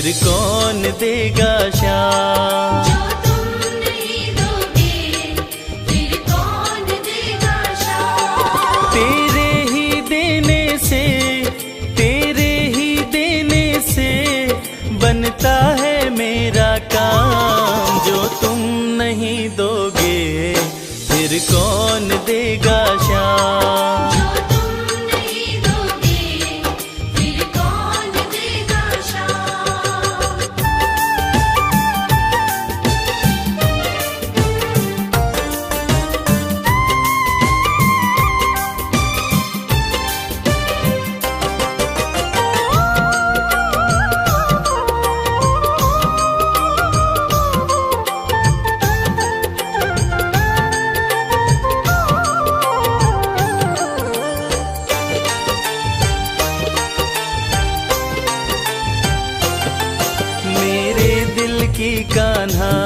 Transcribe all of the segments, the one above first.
फिर कौन देगा शाम। जो तुम नहीं दोगे फिर कौन देगा शाम। तेरे ही देने से बनता है मेरा काम। जो तुम नहीं दोगे फिर कौन देगा शाम। जो तुम नहीं दोगे फिर कौन देगा शाम। मेरे दिल की कान्हा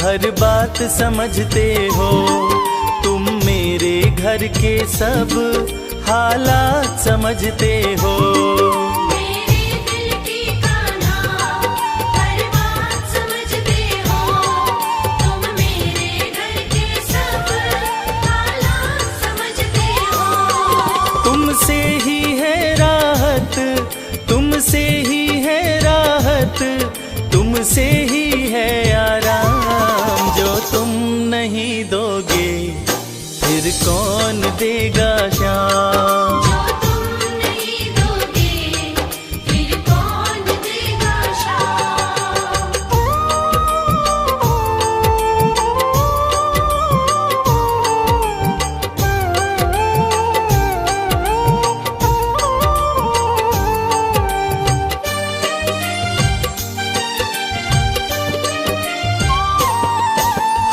हर बात समझते हो। तुम मेरे घर के सब हालात समझते हो। मेरे दिल की कान्हा हर बात समझते हो। तुम मेरे घर के सब हालात समझते हो। तुमसे ही है राहत, तुमसे ही है राहत, तुमसे ही है आराम। जो तुम नहीं दोगे फिर कौन देगा शाम। जो तुम नहीं दोगे फिर कौन देगा शाम।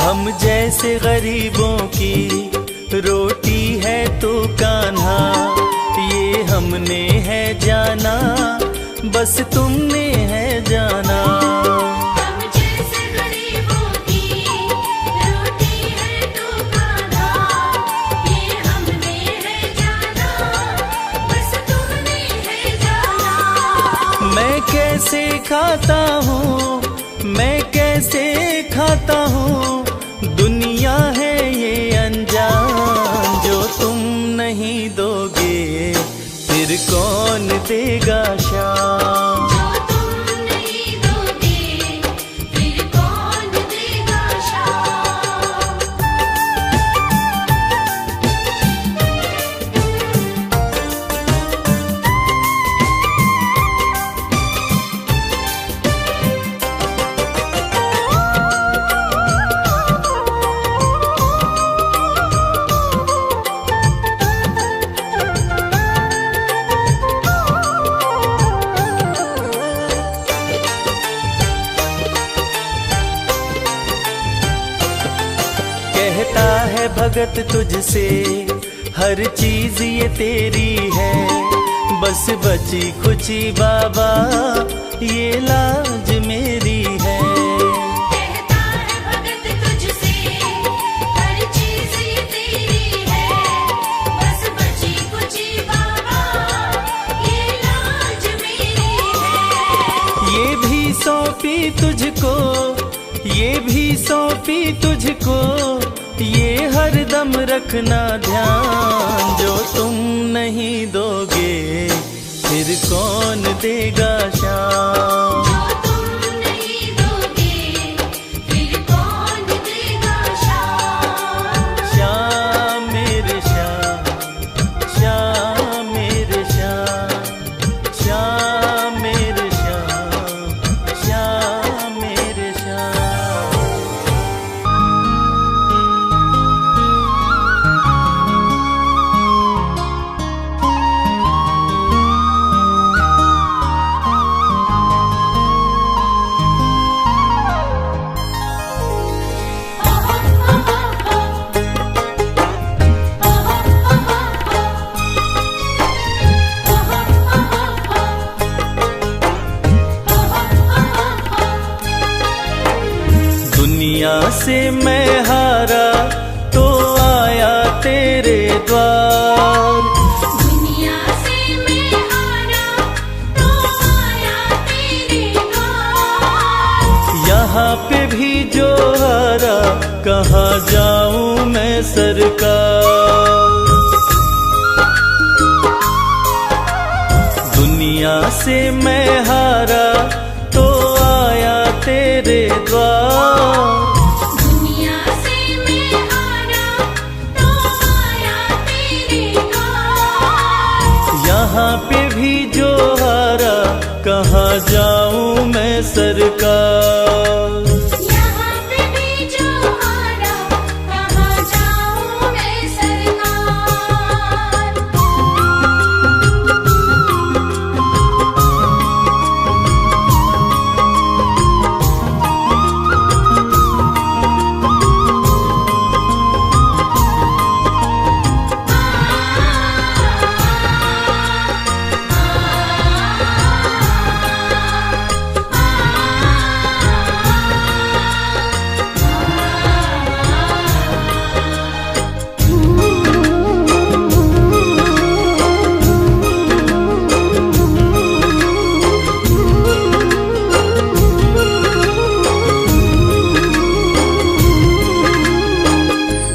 हम जैसे गरीबों की रोटी है तो कान्हा, ये हमने है जाना बस तुमने है जाना। हम जैसे गरीबों की रोटी है तो कान्हा, ये हमने है जाना बस तुमने है जाना। मैं कैसे खाता हूँ, मैं कैसे खाता हूँ, दुनिया है ये अनजान। जो तुम नहीं दोगे फिर कौन देगा शाम। जो तुम नहीं दोगे फिर कौन देगा शाम। कहता है भगत तुझसे हर चीज ये तेरी है, बस बची खुची बाबा ये लाज मेरी है। कहता है भगत तुझसे हर चीज ये तेरी है, बस बची कुची बाबा ये लाज मेरी है। ये भी सौंपी तुझको, ये भी सौंपी तुझको, ये हर दम रखना ध्यान। जो तुम नहीं दोगे फिर कौन देगा शाम। जो तुम नहीं दोगे फिर कौन देगा शाम। श्याम मेरे श्याम, श्याम मेरे श्याम, श्याम मेरे श्याम, श्याम मेरे श्याम। दुनिया से मैं हारा तो आया तेरे द्वार। दुनिया से मैं हारा तो आया तेरे द्वार। दुनिया से मैं हारा तो आया तेरे द्वार। दुनिया से मैं हारा तो आया तेरे द्वार। यहाँ पे भी जो हारा कहाँ जाऊं मैं सरकार। यहाँ पे भी जो हारा कहाँ जाऊँ मैं सरकार।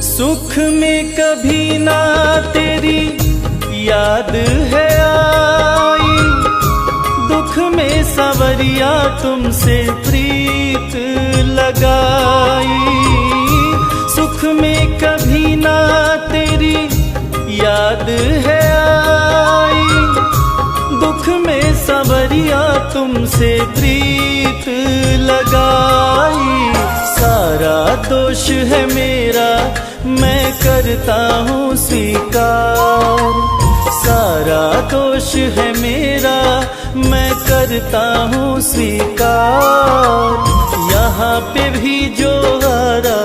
सुख में कभी ना तेरी याद है आई, दुख में सवरिया तुमसे प्रीत लगाई। सुख में कभी ना तेरी याद है आई, दुख में सवरिया तुमसे प्रीत लगाई। सारा दोष है मेरा मैं करता हूँ स्वीकार। सारा दोष है मेरा मैं करता हूँ स्वीकार। यहाँ पे भी जो हारा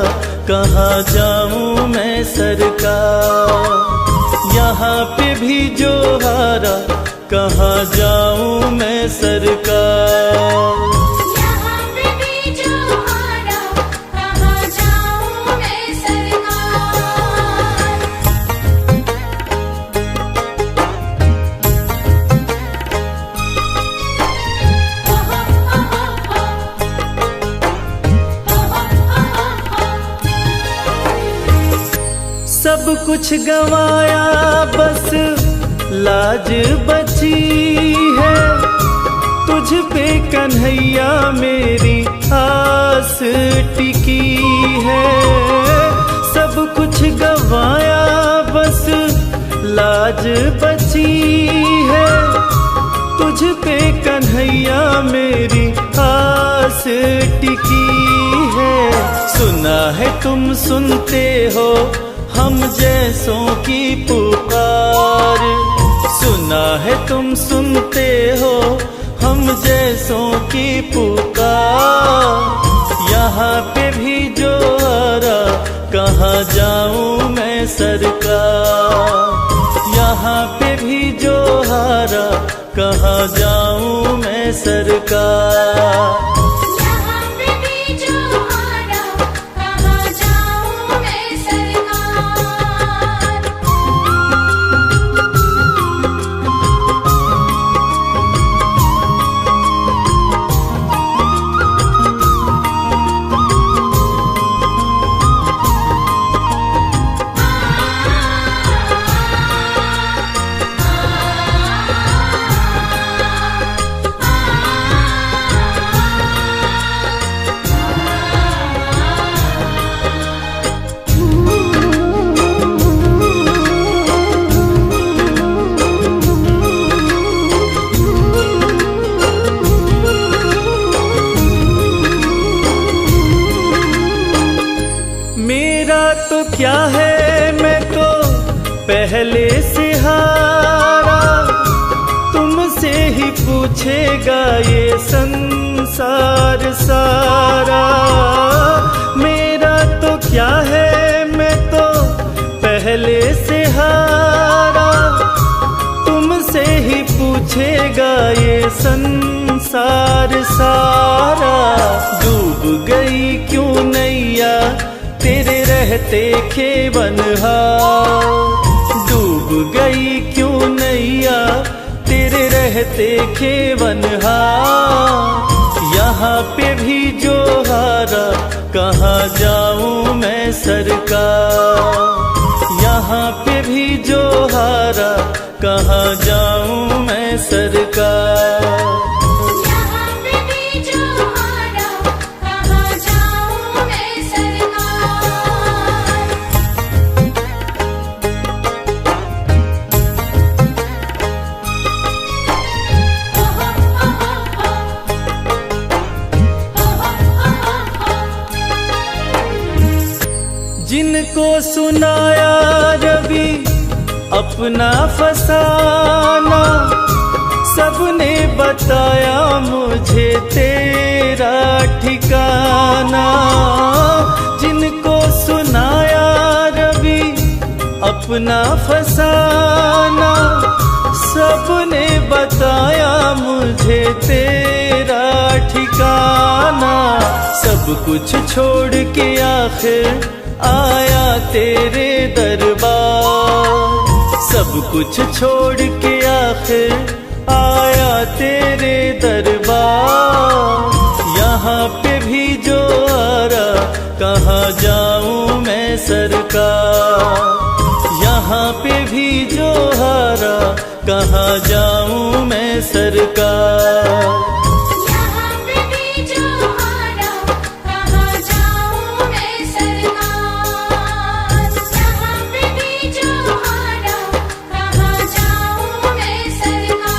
कहाँ जाऊँ मैं सरकार। यहाँ पे भी जो हारा कहाँ जाऊँ मैं सरकार। यहाँ पे भी जो हारा कहाँ जाऊँ मैं सरकार। सब कुछ गंवाया बस लाज बची है, तुझ पे कन्हैया मेरी आस टिकी है। सब कुछ गंवाया बस लाज बची है, तुझ पे कन्हैया मेरी आस टिकी है। सुना है तुम सुनते हो हम जैसों की पुकार। सुना है तुम सुनते हो हम जैसों की पुकार। यहाँ पे भी जो हारा कहाँ जाऊँ मैं सरकार। यहाँ पे भी जो हारा कहाँ जाऊँ मैं सरकार। यहाँ पे भी जो हारा कहाँ जाऊँ मैं सरकार। मेरा तो क्या है मैं तो पहले से हारा, तुमसे ही पूछेगा ये संसार सारा। मेरा तो क्या है मैं तो पहले से हारा, तुमसे ही पूछेगा ये संसार सारा। डूब गई क्यों नैया तेरे रहते खेवनहार। डूब गई क्यों नैया तेरे रहते खेवनहार। यहाँ पे भी जो हारा कहाँ जाऊँ मैं सरकार। यहाँ पे भी जो हारा कहाँ जाऊं मैं सरकार। यहाँ पे भी जो हारा, कहाँ जाऊं मैं सरकार। जिनको सुनाया रवि अपना फसाना, सबने बताया मुझे तेरा ठिकाना। जिनको सुनाया रवि अपना फसाना, सबने बताया मुझे तेरा ठिकाना। सब कुछ छोड़ के आखिर आया तेरे दरबार, सब कुछ छोड़ के आखिर आया तेरे दरबार। यहाँ पे भी जो आरा, कहाँ जाऊं मैं सरकार। यहाँ पे भी जो हारा, कहाँ जाऊं मैं सरकार। यहाँ पे भी जो हारा, कहाँ जाऊं मैं सरकार। यहाँ पे भी जो हारा, कहाँ जाऊं मैं सरकार।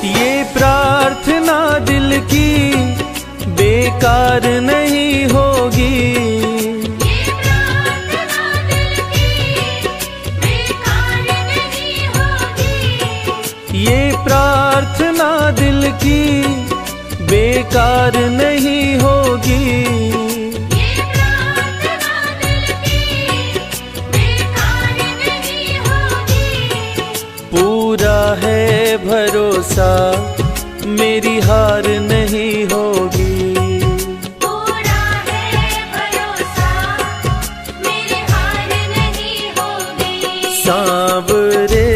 ये प्रार्थना दिल की बेकार नहीं होगी। ये प्रार्थना दिल की बेकार नहीं होगी। ये प्रार्थना दिल की बेकार नहीं होगी। ये प्रार्थना दिल की बेकार नहीं होगी। पूरा है भरोसा मेरी हार नहीं होगी। पूरा है भरोसा, मेरी हार नहीं होगी। सांवरे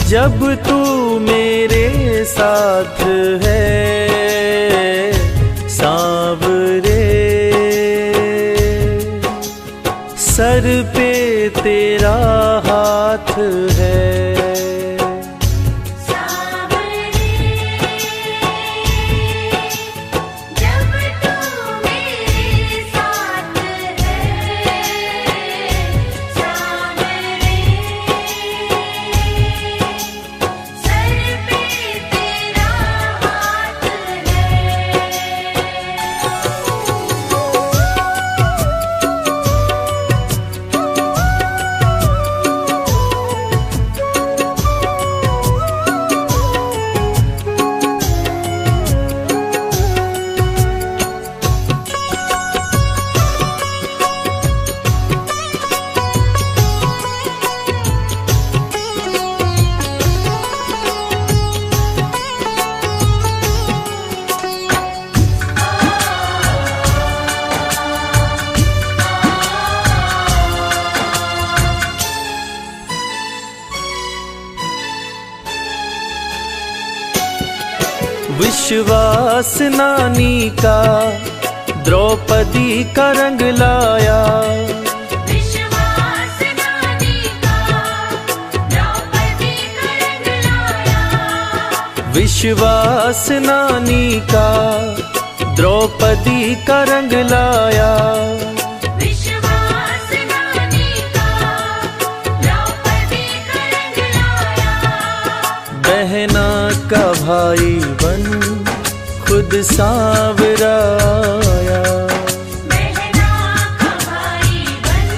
जब तू मेरे साथ है, सांवरे सर पे तेरा हाथ है। सांवरे जब तू मेरे साथ है, सांवरे सर पे तेरा हाथ है। विश्वास नानी का द्रौपदी का रंग लाया। विश्वास नानी का द्रौपदी का रंग लाया। विश्वास नानी का द्रौपदी का रंग लाया, विश्वास गाने का द्रौपदी का रंग लाया। बहना का भाई बन खुद सांवरा आया, बहना का भाई बन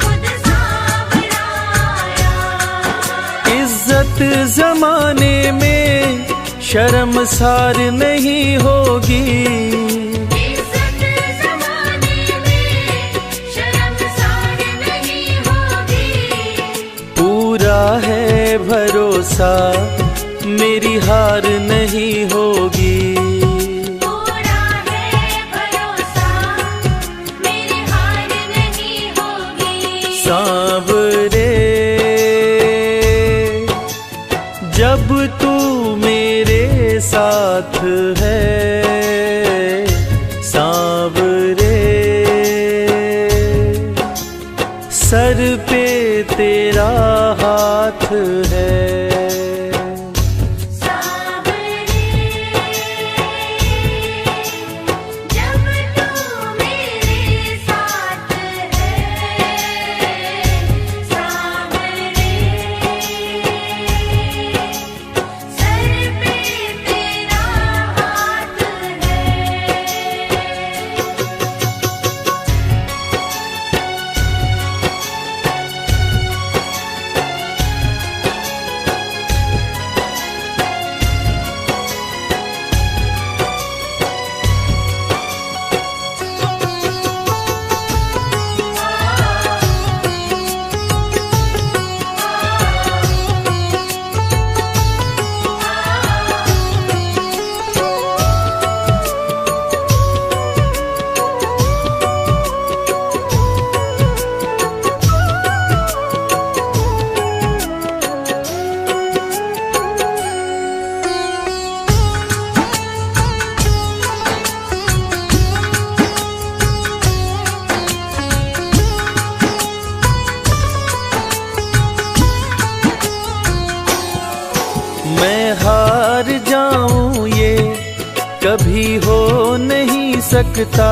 खुद सांवरा आया। इज्जत जमाने में शर्मसार नहीं होगी, इज्जत ज़माने में शर्मसार नहीं होगी। पूरा है भरोसा मेरी हार नहीं होगी, पूरा है भरोसा मेरी हार नहीं होगी। सांवरे जब तू मेरे साथ है, सांवरे सर पे तेरा हाथ है। सांवरे जब तू मेरे साथ है, सांवरे सर पे तेरा हाथ है। मैं हार जाऊं ये कभी हो नहीं सकता,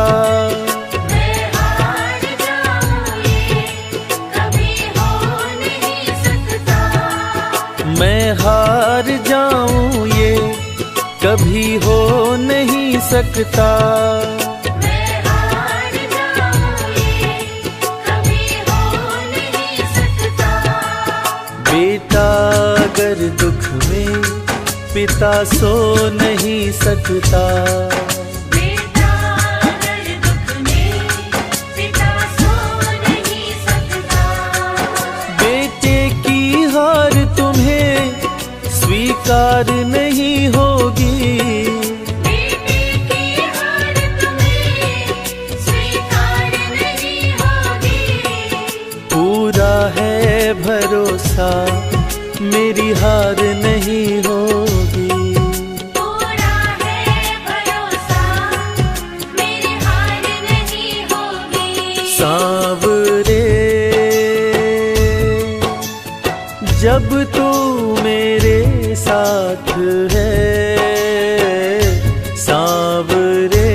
मैं हार जाऊं ये कभी हो नहीं सकता। मैं हार जाऊं ये कभी हो नहीं सकता। मैं हार जाऊं ये कभी हो नहीं सकता। बेटा अगर दुख में पिता सो नहीं सकता, बेटा अगर दुख में पिता सो नहीं सकता। बेटे की हार तुम्हें स्वीकार नहीं होगी, बेटे की हार तुम्हें स्वीकार नहीं होगी। पूरा है भरोसा मेरी हार नहीं होगी। पूरा है भरोसा मेरी हार नहीं होगी। सांवरे जब तू मेरे साथ है, सांवरे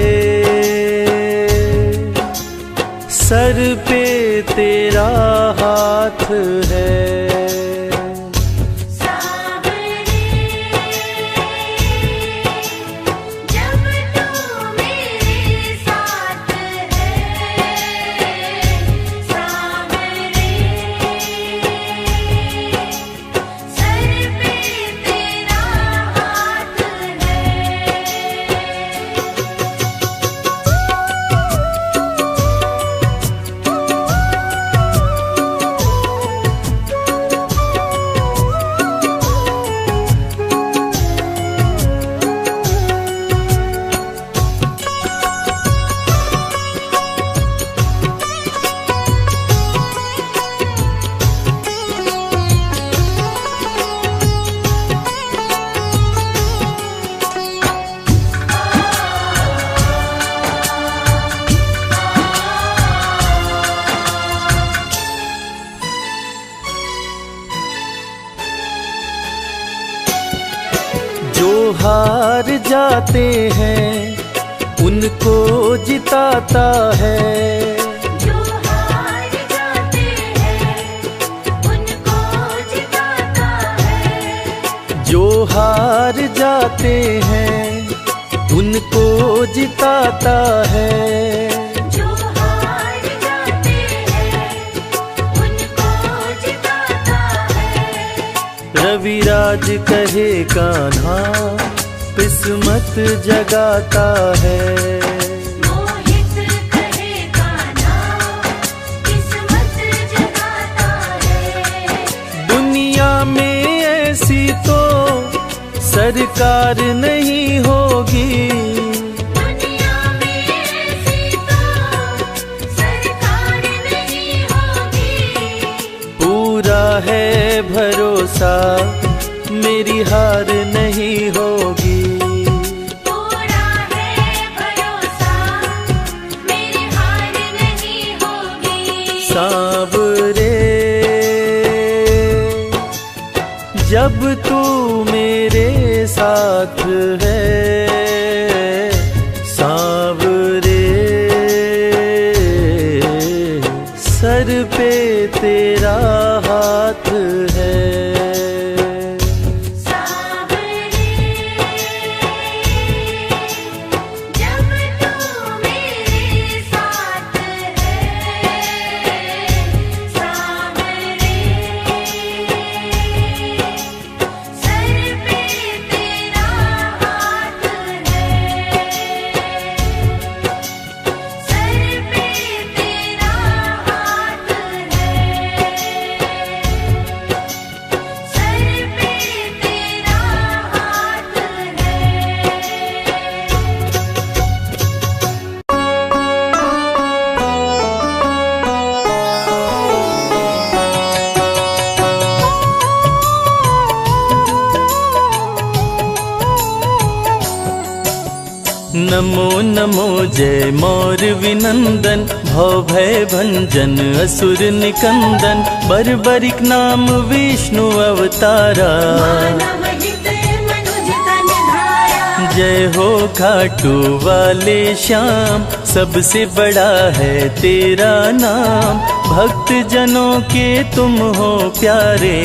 सर पे तेरा हाथ है। सांवरे जब तू मेरे साथ है, सांवरे सर पे तेरा हाथ है। जो हार जाते हैं उनको जिताता है। जो हार जाते हैं उनको जिताता है। जो हार जाते हैं उनको जिताता है। जो हार जाते हैं उनको जिताता है। रविराज कहे कान्हा किस्मत जगाता है। मोहित कहे कान्हा किस्मत जगाता है। दुनिया में ऐसी तो सरकार नहीं होगी। दुनिया में ऐसी तो सरकार नहीं होगी। पूरा है भरोसा मेरी हार नहीं होगी। पूरा है भरोसा मेरी हार नहीं होगी। सांवरे जब तू मेरे साथ है, सांवरे सर पे तेरा हाथ है। जब तू मेरे साथ है, सांवरे सर पे तेरा हाथ है। सर पे तेरा हाथ है। सर पे तेरा हाथ नमो नमो जय मौर विनंदन, भव भय भंजन असुर निकंदन, बर्बरिक नाम विष्णु अवतारा। मानव हित मनुज तन धारा। जय हो खाटू वाले श्याम, सबसे बड़ा है तेरा नाम, भक्त जनों के तुम हो प्यारे।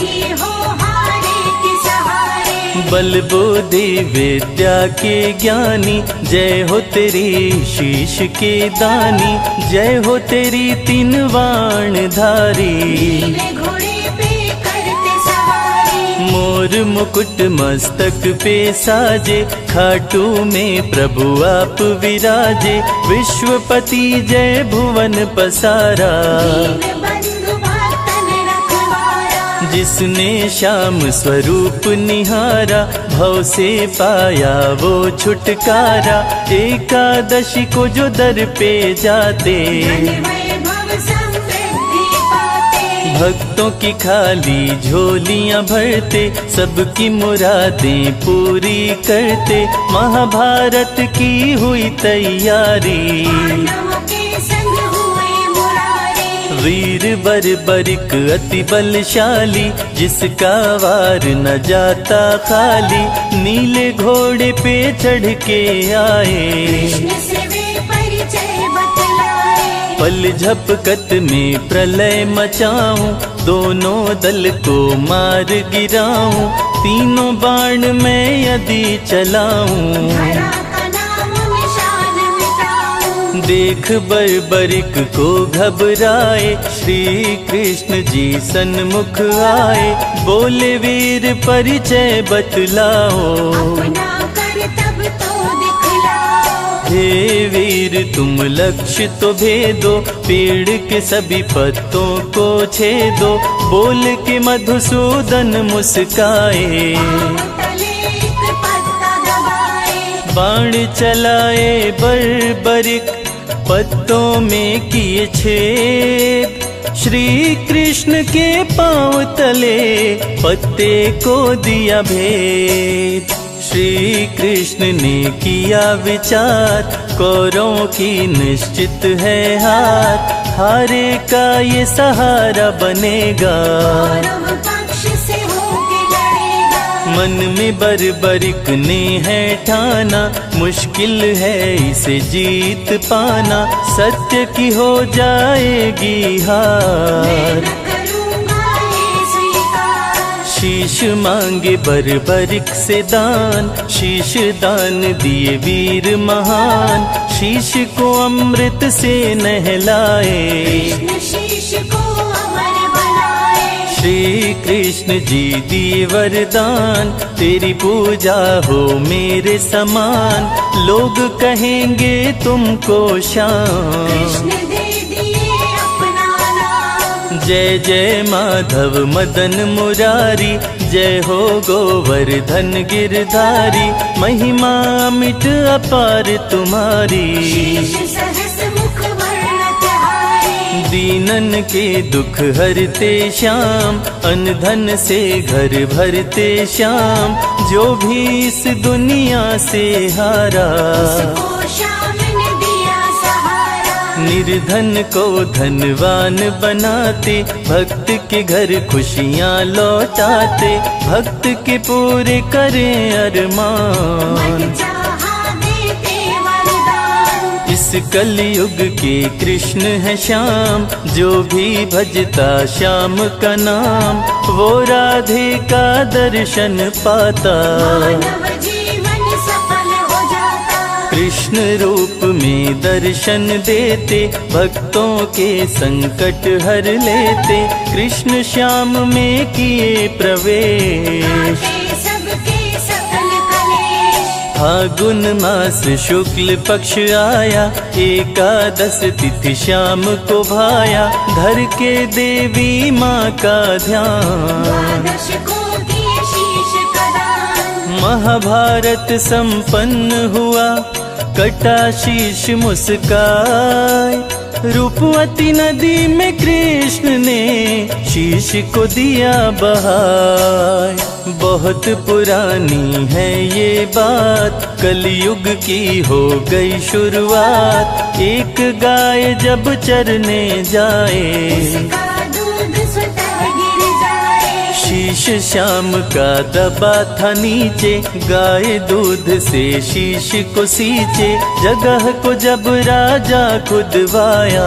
ही हो हारे के सहारे। बल बुद्धि विद्या के ज्ञानी, जय हो तेरी शीश के दानी, जय हो तेरी तीन वाण धारी। नीले घोड़े पे करते सवारी। मोर मुकुट मस्तक पे साजे, खाटू में प्रभु आप विराजे, विश्वपति जय भुवन पसारा। दीन बंधु भक्तन रखवारा। जिसने श्याम स्वरूप निहारा, भव से पाया वो छुटकारा, एकादशी को जो दर पे जाते, धन वैभव समृद्धि पाते। भक्तों की खाली झोलियां भरते, सबकी मुरादें पूरी करते, महाभारत की हुई तैयारी। पांडवों के संग हुए मुरारी। वीर बर्बरिक अति बलशाली, जिसका वार न जाता खाली, नीले घोड़े पे चढ़ के आए, कृष्ण से वे परिचय बतलाए। पल झपकत में प्रलय मचाऊं, दोनों दल को मार गिराऊं, तीनों बाण मैं यदि चलाऊं, धरा का नाम निशान मिटाऊं। देख बर्बरिक को घबराए, श्री कृष्ण जी सन्मुख आए, बोले वीर परिचय बतलाओ। अपना करतब तो दिखलाओ। हे वीर तुम लक्ष्य तो भेदो, पेड़ के सभी पत्तों को छेदो, बोल के मधुसूदन मुस्काए, तले एक पत्ता दबाए। बाण चलाए बर्बरिक, पत्तों में किए छेद, श्री कृष्ण के पांव तले पत्ते को दिया भेद। श्री कृष्ण ने किया विचार, कौरवों की निश्चित है हार, हारे का ये सहारा बनेगा, कौरव पक्ष से होके लड़ेगा। मन में बर्बरिक ने है ठाना, मुश्किल है इसे जीत पाना, सत्य की हो जाएगी हार। शीश मांगे बर्बरिक से दान, शीश दान दिए वीर महान, शीश को अमृत से नहलाए, श्री कृष्ण जी दिए वरदान, तेरी पूजा हो मेरे समान, लोग कहेंगे तुमको शान। जय जय माधव मदन मुरारी, जय हो गोवर्धन गिरधारी, महिमा मिट अपार तुम्हारी। दीनन के दुख हरते श्याम, अनधन से घर भरते श्याम, जो भी इस दुनिया से हारा, निर्धन को धनवान बनाते, भक्त के घर खुशियाँ लौटाते, भक्त के पूरे करें अरमान। इस कलयुग के कृष्ण है श्याम, जो भी भजता श्याम का नाम, वो राधे का दर्शन पाता, कृष्ण रूप में दर्शन देते, भक्तों के संकट हर लेते, कृष्ण श्याम में किए प्रवेश। फागुन मास शुक्ल पक्ष आया, एकादश तिथि श्याम को भाया, धर के देवी माँ का ध्यान, महाभारत संपन्न हुआ, कटा शीश मुस्काय, रूपवती नदी में कृष्ण ने शीश को दिया बहाय। बहुत पुरानी है ये बात, कलयुग की हो गई शुरुआत, एक गाय जब चरने जाए, शीश श्याम का दबा था नीचे, गाय दूध से शीश को सींचे, जगह को जब राजा खुदवाया,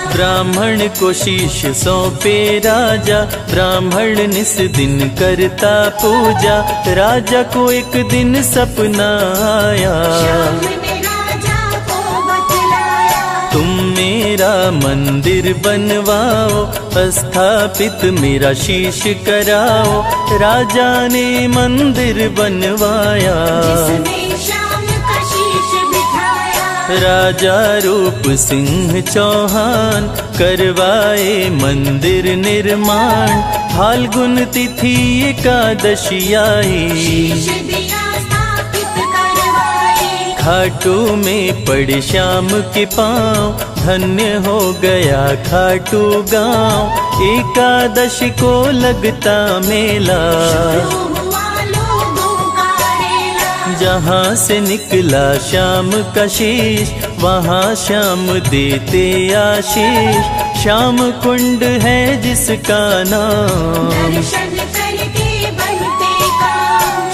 ब्राह्मण को शीश सौंपे राजा, ब्राह्मण निस दिन करता पूजा, राजा को एक दिन सपना आया, तुम मेरा मंदिर बनवाओ, स्थापित मेरा शीश कराओ, राजा ने मंदिर बनवाया, राजा रूप सिंह चौहान, करवाए मंदिर निर्माण, फाल्गुन तिथि एकादशी आई, खाटू में पड़े श्याम के पाँव, धन्य हो गया खाटू गाँव, एकादश को लगता मेला, जहाँ से निकला श्याम का शीश, वहाँ श्याम देते आशीष, श्याम कुंड है जिसका नाम,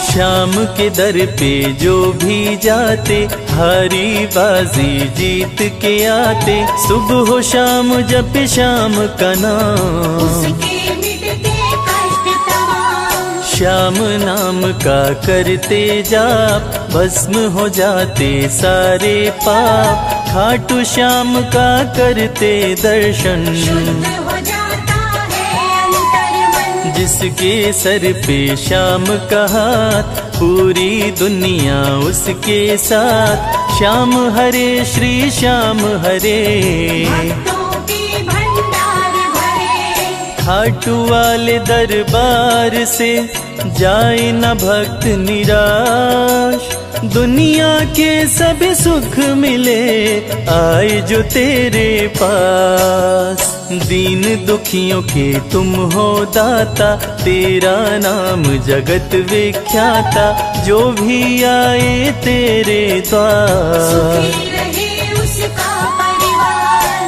श्याम के दर पे जो भी जाते, हारी बाजी जीत के आते, सुबह हो शाम जप श्याम का नाम, श्याम नाम का करते जाप, भस्म हो जाते सारे पाप, खाटू श्याम का करते दर्शन, जिसके सर पे श्याम का हाथ, पूरी दुनिया उसके साथ, श्याम हरे श्री श्याम हरे, खाटू वाले दरबार से जाए न भक्त निराश, दुनिया के सभी सुख मिले आए जो तेरे पास, दीन दुखियों के तुम हो दाता, तेरा नाम जगत विख्याता, जो भी आए तेरे द्वार,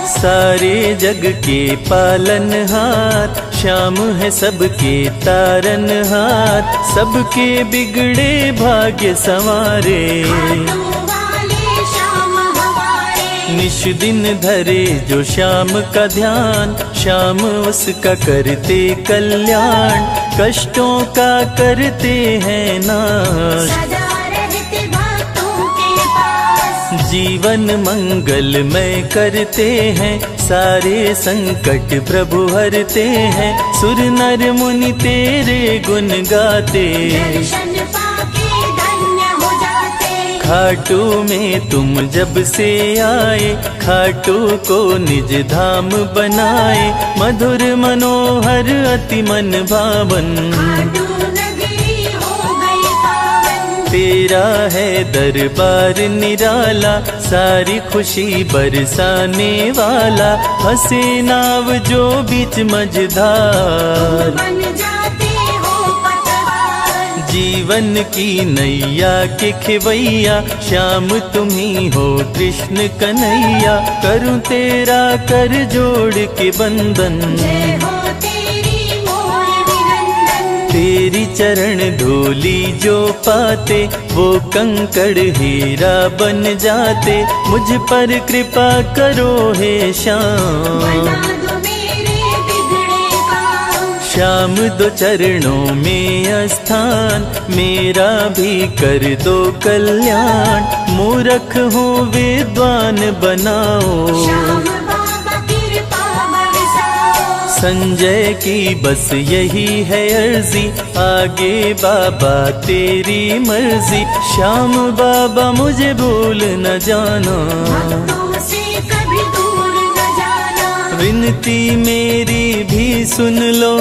सारे जग के पालनहार, श्याम है सबके तारनहार, सबके बिगड़े भाग्य संवारे। वाले श्याम हमारे, निश दिन धरे जो श्याम का ध्यान, श्याम उसका करते कल्याण, कष्टों का करते हैं नाश। सदा रहते भक्तों के पास, जीवन मंगलमय करते हैं, सारे संकट प्रभु हरते हैं। सुर नर मुनि तेरे गुण गाते, दर्शन पाके धन्य हो जाते। खाटू में तुम जब से आए, खाटू को निज धाम बनाए। मधुर मनोहर अति मन भावन, खाटू नगरी हो गई पावन। तेरा है दरबार निराला, सारी खुशी बरसाने वाला। हंसे नाव जो बीच मझधार, बन जाते हो पतवार। जीवन की नैया के खिवैया, श्याम तुम्ही हो कृष्ण कन्हैया। करूं तेरा कर जोड़ के बंदन, जय हो तेरी मोर विनंदन। तेरी चरण धूली जो पाते, वो कंकड़ हीरा बन जाते। मुझ पर कृपा करो हे श्याम, बना दो मेरे बिगड़े काम। श्याम दो चरणों में स्थान, मेरा भी कर दो कल्याण। मूर्ख हूँ विद्वान बनाओ, श्याम बाबा कृपा बरसाओ। संजय की बस यही है अर्जी, आगे बाबा तेरी मर्जी। श्याम बाबा मुझे भूल न जाना, भक्तों से कभी दूर न जाना। विनती मेरी भी सुन लो,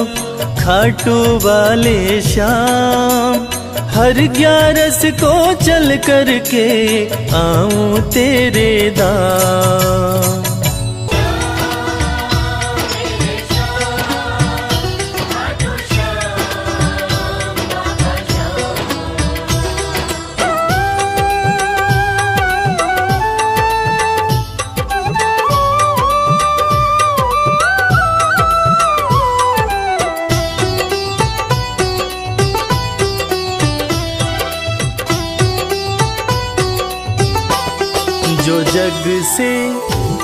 खाटू वाले श्याम। हर 11 को चल करके आऊं तेरे धाम। जो जग से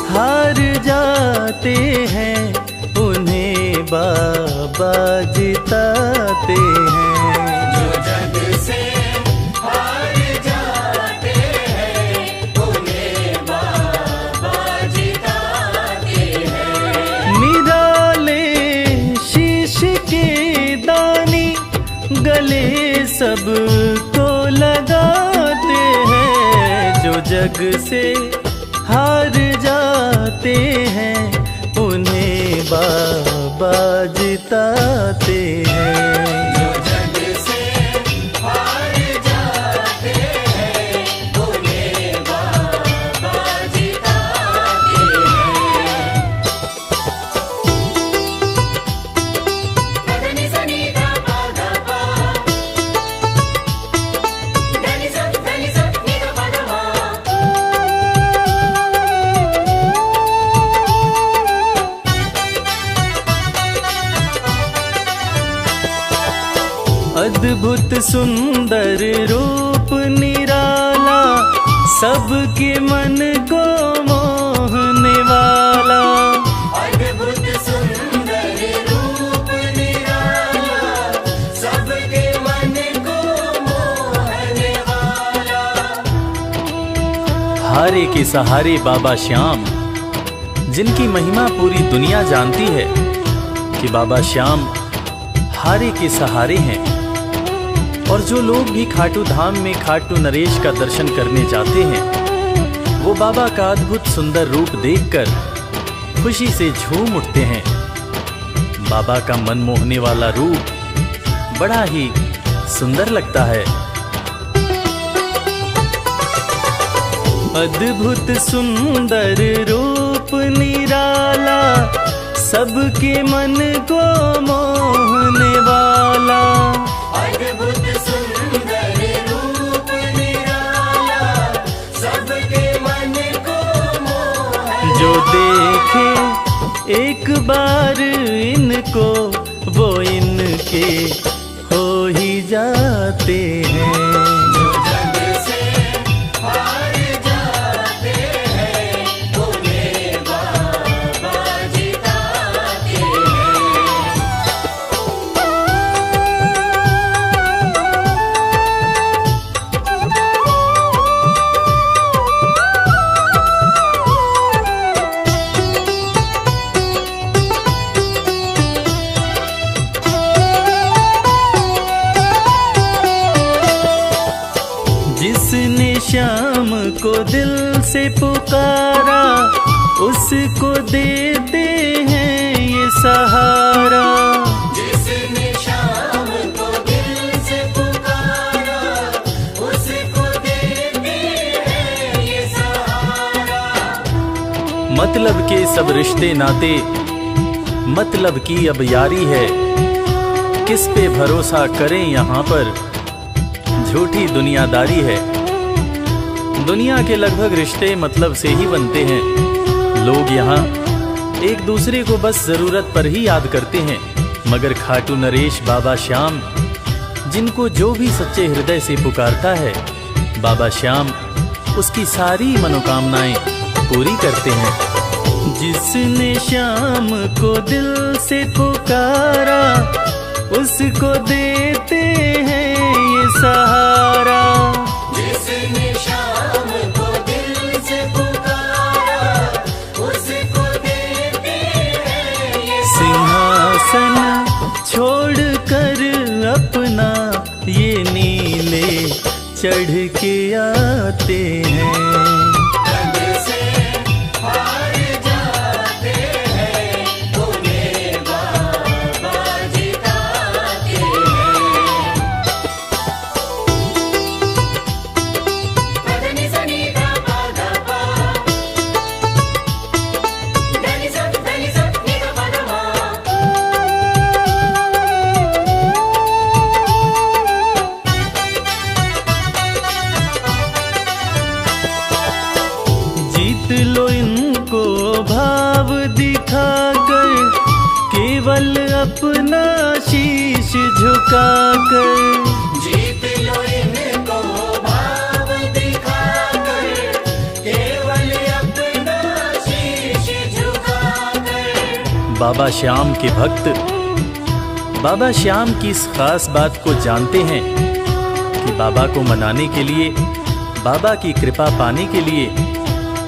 हार जाते हैं, उन्हें बाबा जिताते हैं। जो जग से हार जाते हैं, उन्हें बाबा जिताते हैं। निराले शीश के दानी, गले सब को लगाते हैं। जो जग से हार जाते हैं, उन्हें बाबा जिताते हैं। जो जग से हार जाते हैं, उन्हें बाबा जिताते हैं। धनि सनि धा पा धा पा, धनि सा नि धा पा धा पा। अद्भुत सुंदर रूप निराला, सबके मन को मोहने वाला। अद्भुत सुंदर रूप निराला, सबके मन को मोहने वाला। हारे के सहारे बाबा श्याम, जिनकी महिमा पूरी दुनिया जानती है कि बाबा श्याम हारे के सहारे हैं। और जो लोग भी खाटू धाम में खाटू नरेश का दर्शन करने जाते हैं, वो बाबा का अद्भुत सुंदर रूप देखकर खुशी से झूम उठते हैं। बाबा का मन मोहने वाला रूप बड़ा ही सुंदर लगता है। अद्भुत सुंदर रूप निराला, सबके मन को मोहने वाला। अद्भुत सुंदर रूप निराला, सबके मन को मोहने जो देखे एक बार इनको, वो इनके हो ही जाते हैं। जिसने श्याम को दिल से पुकारा उसको देते हैं ये सहारा। जिसने श्याम को दिल से पुकारा उसको देते हैं ये सहारा। मतलब के सब रिश्ते नाते, मतलब की अब यारी है, किस पे भरोसा करें यहाँ पर, झूठी दुनियादारी है। दुनिया के लगभग रिश्ते मतलब से ही बनते हैं। लोग यहाँ एक दूसरे को बस जरूरत पर ही याद करते हैं, मगर खाटू नरेश बाबा श्याम जिनको जो भी सच्चे हृदय से पुकारता है, बाबा श्याम उसकी सारी मनोकामनाएं पूरी करते हैं। जिसने श्याम को दिल से पुकारा उसको देते हैं ये सहारा। जिसने श्याम को दिल से पुकारा उसको देते हैं ये सिंहासन छोड़कर अपना ये नीले चढ़ के आते हैं। जीत लो इनको भाव दिखाकर, केवल अपना शीश झुकाकर। जीत लो इनको भाव दिखाकर, केवल अपना शीश झुकाकर। बाबा श्याम के भक्त बाबा श्याम की इस खास बात को जानते हैं कि बाबा को मनाने के लिए, बाबा की कृपा पाने के लिए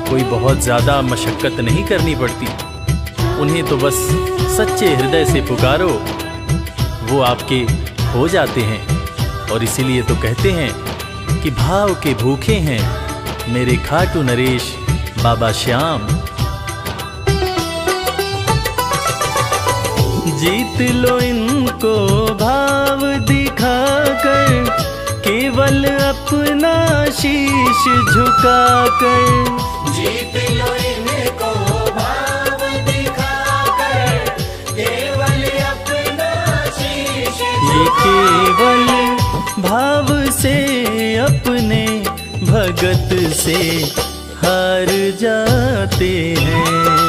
कोई बहुत ज्यादा मशक्कत नहीं करनी पड़ती। उन्हें तो बस सच्चे हृदय से पुकारो, वो आपके हो जाते हैं। और इसीलिए तो कहते हैं कि भाव के भूखे हैं मेरे खाटू नरेश बाबा श्याम। जीत लो इनको भाव दिखाकर, केवल अपना शीश झुकाकर। जीत लो इनको भाव दिखाकर, केवल अपना शीश ये केवल भाव से अपने भगत से हार जाते हैं।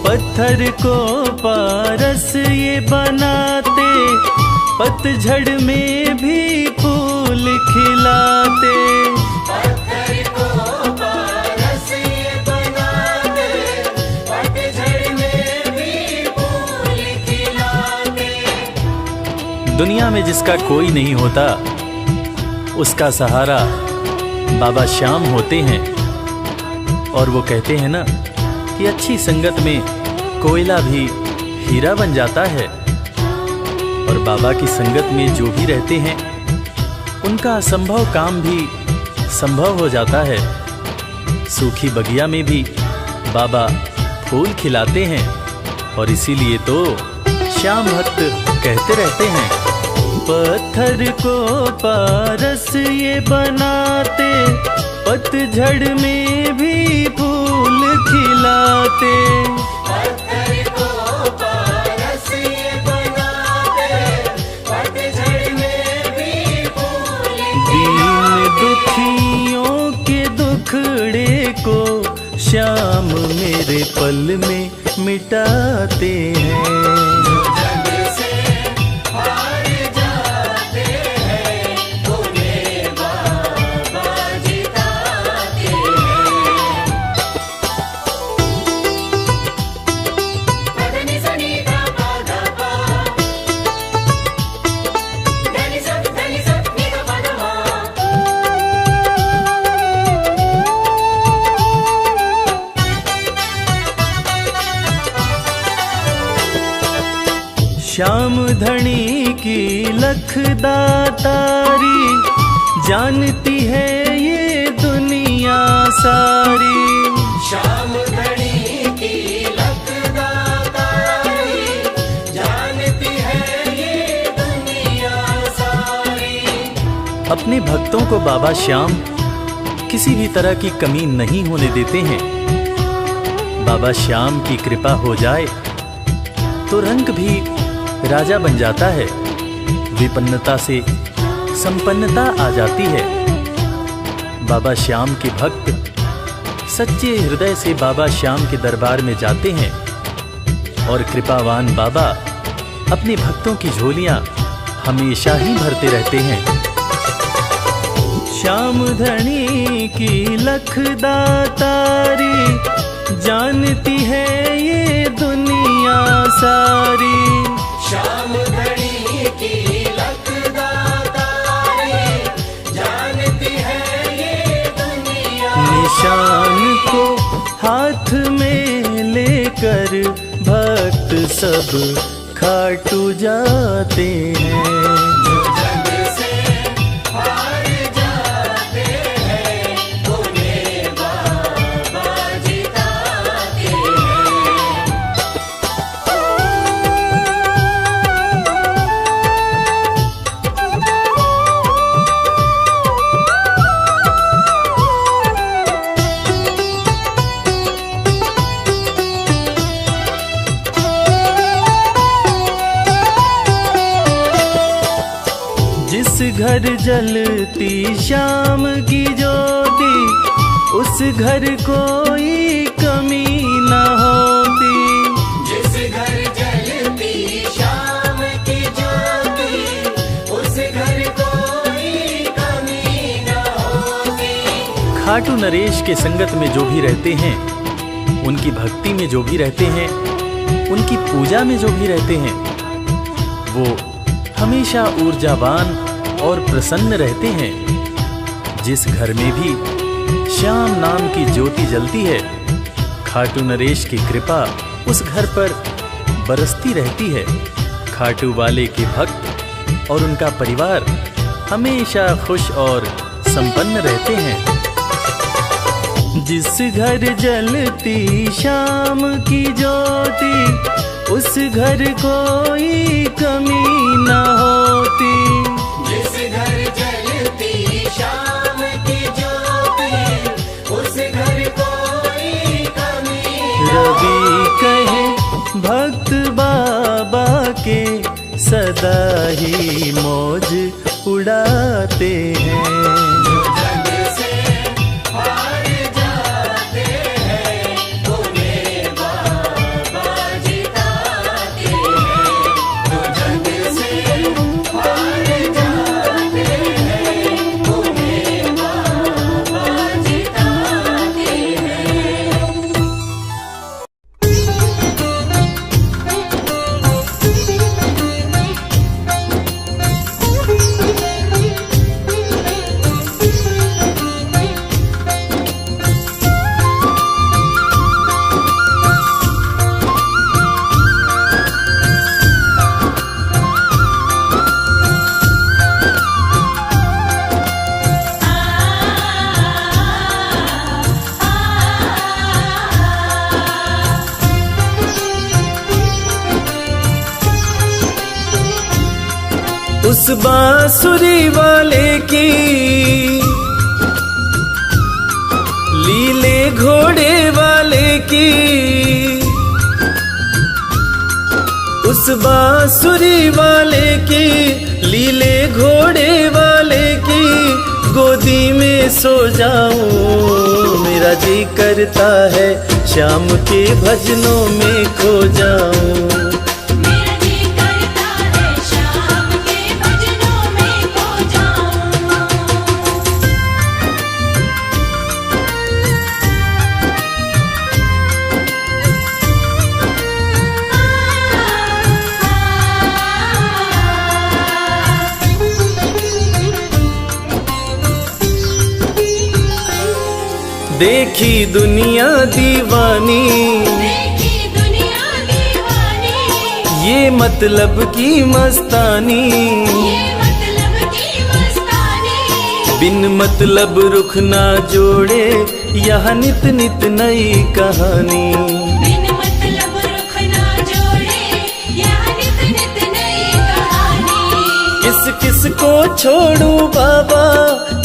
पत्थर को पारस ये बनाते, पतझड़ में भी फूल खिलाते। पत्थर को पारस ये बनाते, पतझड़ में भी फूल खिलाते। दुनिया में जिसका कोई नहीं होता उसका सहारा बाबा श्याम होते हैं। और वो कहते हैं ना कि अच्छी संगत में कोयला भी हीरा बन जाता है। और बाबा की संगत में जो भी रहते हैं उनका असंभव काम भी संभव हो जाता है। सूखी बगिया में भी बाबा फूल खिलाते हैं। और इसीलिए तो श्याम भक्त कहते रहते हैं, पत्थर को पारस ये बनाते, पतझड़ में भी फूल खिलाते। पत्थर को पारस ये बनाते, पतझड़ में भी फूल दीन दुखियों के दुखड़े को श्याम मेरे पल में मिटाते हैं। जग से हार जाते हैं, उन्हें बाबा जिताते हैं। पदनि सनि धा पा धा पा, धनि सा नि धा पा धा मा। श्याम धनी की लख दातारी, जानती है ये दुनिया सारी। श्याम धनी की लख दातारी, जानती है ये दुनिया सारी। अपने भक्तों को बाबा श्याम किसी भी तरह की कमी नहीं होने देते हैं। बाबा श्याम की कृपा हो जाए तो रंग भी राजा बन जाता है, विपन्नता से संपन्नता आ जाती है। बाबा श्याम के भक्त सच्चे हृदय से बाबा श्याम के दरबार में जाते हैं और कृपावान बाबा अपने भक्तों की झोलियां हमेशा ही भरते रहते हैं। श्याम धनी की लख दातारी, जानती है ये दुनिया सारी। श्याम धनी की लख दातारी, जानती है ये दुनिया। निशान को हाथ में लेकर भक्त सब खाटू जाते हैं। जग से हार जाते हैं, उन्हें बाबा जिताते हैं। जिस घर जलती श्याम की ज्योति, उस घर कोई कमी न होती। जिस घर जलती श्याम की ज्योति, उस घर कोई कमी न होती। खाटू नरेश के संगत में जो भी रहते हैं, उनकी भक्ति में जो भी रहते हैं, उनकी पूजा में जो भी रहते हैं, वो हमेशा ऊर्जावान और प्रसन्न रहते हैं। जिस घर में भी श्याम नाम की ज्योति जलती है, खाटू नरेश की कृपा उस घर पर बरसती रहती है। खाटू वाले के भक्त और उनका परिवार हमेशा खुश और संपन्न रहते हैं। जिस घर जलती श्याम की ज्योति, उस घर कोई कमी न होती। जिस घर जलती श्याम की ज्योति, उस घर कोई कमी न रवि कहे भक्त बाबा के, सदा ही मौज उड़ाते हैं। जग से हार जाते हैं, उन्हें बाबा जिताते हैं। जग से हार जाते हैं, उन्हें बाबा जिताते हैं। उस बांसुरी वाले की लीले घोड़े वाले की, उस बांसुरी वाले की लीले घोड़े वाले की गोदी में सो जाऊं। मेरा जी करता है श्याम के भजनों में खो जाऊं। मेरा जी करता है श्याम के भजनों में खो जाऊं। देखी दुनिया दीवानी, देखी दुनिया दीवानी, ये मतलब की मस्तानी, ये मतलब की मस्तानी। बिन मतलब रुख ना जोड़े यहाँ नित नित नई कहानी। बिन मतलब रुख ना जोड़े यहाँ नित नित नई कहानी। किस किस को छोड़ू बाबा,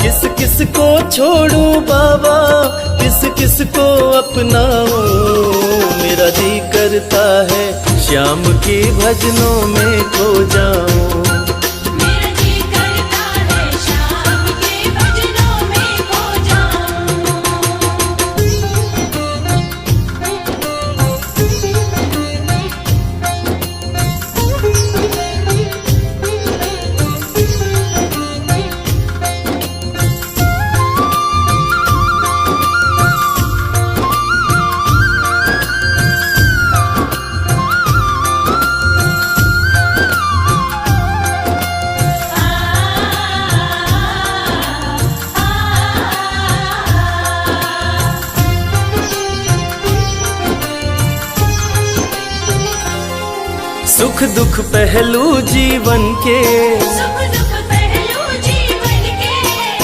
किस किस को छोड़ू बाबा, किस किस को अपनाऊं। मेरा जी करता है श्याम के भजनों में खो जाऊं। मेरा जी करता है श्याम के भजनों में खो जाऊं। सुख दुख पहलू जीवन के, सुख दुख पहलू जीवन के,